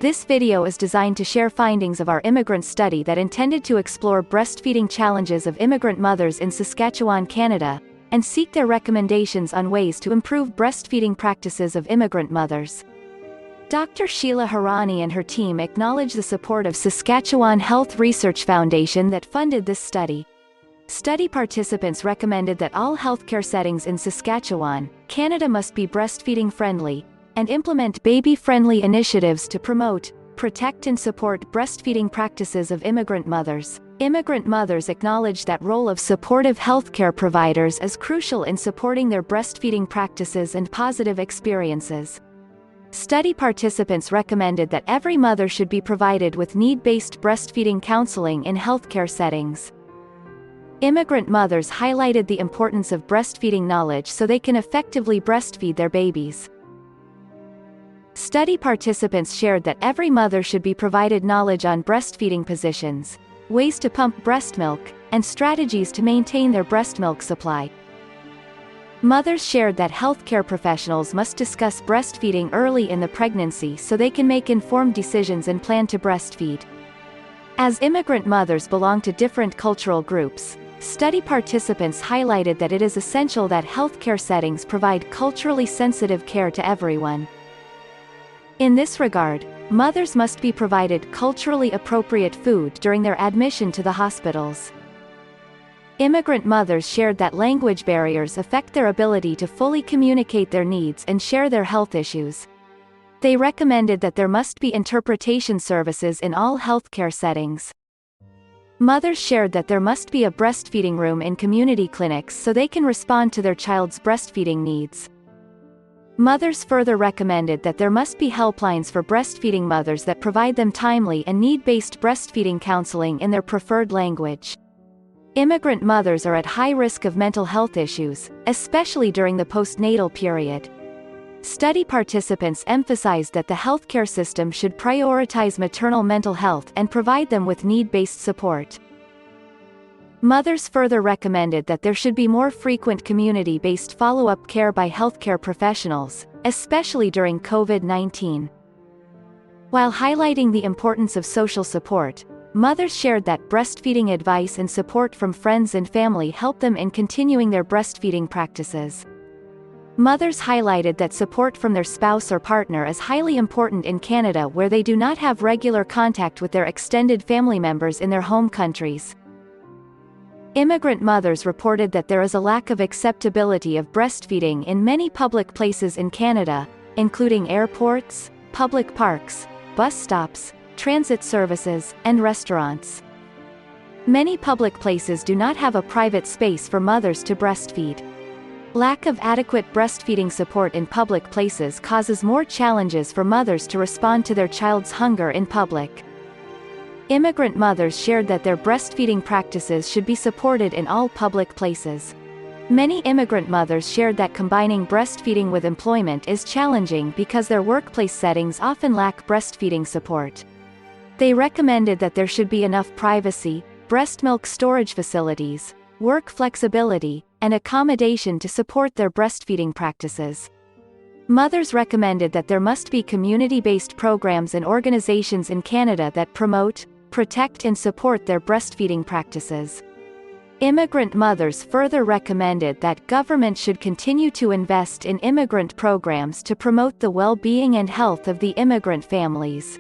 This video is designed to share findings of our Immigrant study that intended to explore breastfeeding challenges of immigrant mothers in Saskatchewan, Canada, and seek their recommendations on ways to improve breastfeeding practices of immigrant mothers. Dr. Shela Hirani and her team acknowledge the support of Saskatchewan Health Research Foundation that funded this study. Study participants recommended that all healthcare settings in Saskatchewan, Canada must be breastfeeding friendly, and implement baby-friendly initiatives to promote, protect and support breastfeeding practices of immigrant mothers. Immigrant mothers acknowledge that role of supportive healthcare providers is crucial in supporting their breastfeeding practices and positive experiences. Study participants recommended that every mother should be provided with need-based breastfeeding counseling in healthcare settings. Immigrant mothers highlighted the importance of breastfeeding knowledge so they can effectively breastfeed their babies. Study participants shared that every mother should be provided knowledge on breastfeeding positions, ways to pump breast milk, and strategies to maintain their breast milk supply. Mothers shared that healthcare professionals must discuss breastfeeding early in the pregnancy so they can make informed decisions and plan to breastfeed. As immigrant mothers belong to different cultural groups, study participants highlighted that it is essential that healthcare settings provide culturally sensitive care to everyone. In this regard, mothers must be provided culturally appropriate food during their admission to the hospitals. Immigrant mothers shared that language barriers affect their ability to fully communicate their needs and share their health issues. They recommended that there must be interpretation services in all healthcare settings. Mothers shared that there must be a breastfeeding room in community clinics so they can respond to their child's breastfeeding needs. Mothers further recommended that there must be helplines for breastfeeding mothers that provide them timely and need-based breastfeeding counseling in their preferred language. Immigrant mothers are at high risk of mental health issues, especially during the postnatal period. Study participants emphasized that the healthcare system should prioritize maternal mental health and provide them with need-based support. Mothers further recommended that there should be more frequent community-based follow-up care by healthcare professionals, especially during COVID-19. While highlighting the importance of social support, mothers shared that breastfeeding advice and support from friends and family help them in continuing their breastfeeding practices. Mothers highlighted that support from their spouse or partner is highly important in Canada where they do not have regular contact with their extended family members in their home countries. Immigrant mothers reported that there is a lack of acceptability of breastfeeding in many public places in Canada, including airports, public parks, bus stops, transit services, and restaurants. Many public places do not have a private space for mothers to breastfeed. Lack of adequate breastfeeding support in public places causes more challenges for mothers to respond to their child's hunger in public. Immigrant mothers shared that their breastfeeding practices should be supported in all public places. Many immigrant mothers shared that combining breastfeeding with employment is challenging because their workplace settings often lack breastfeeding support. They recommended that there should be enough privacy, breast milk storage facilities, work flexibility, and accommodation to support their breastfeeding practices. Mothers recommended that there must be community-based programs and organizations in Canada that promote, protect and support their breastfeeding practices. Immigrant mothers further recommended that government should continue to invest in immigrant programs to promote the well-being and health of the immigrant families.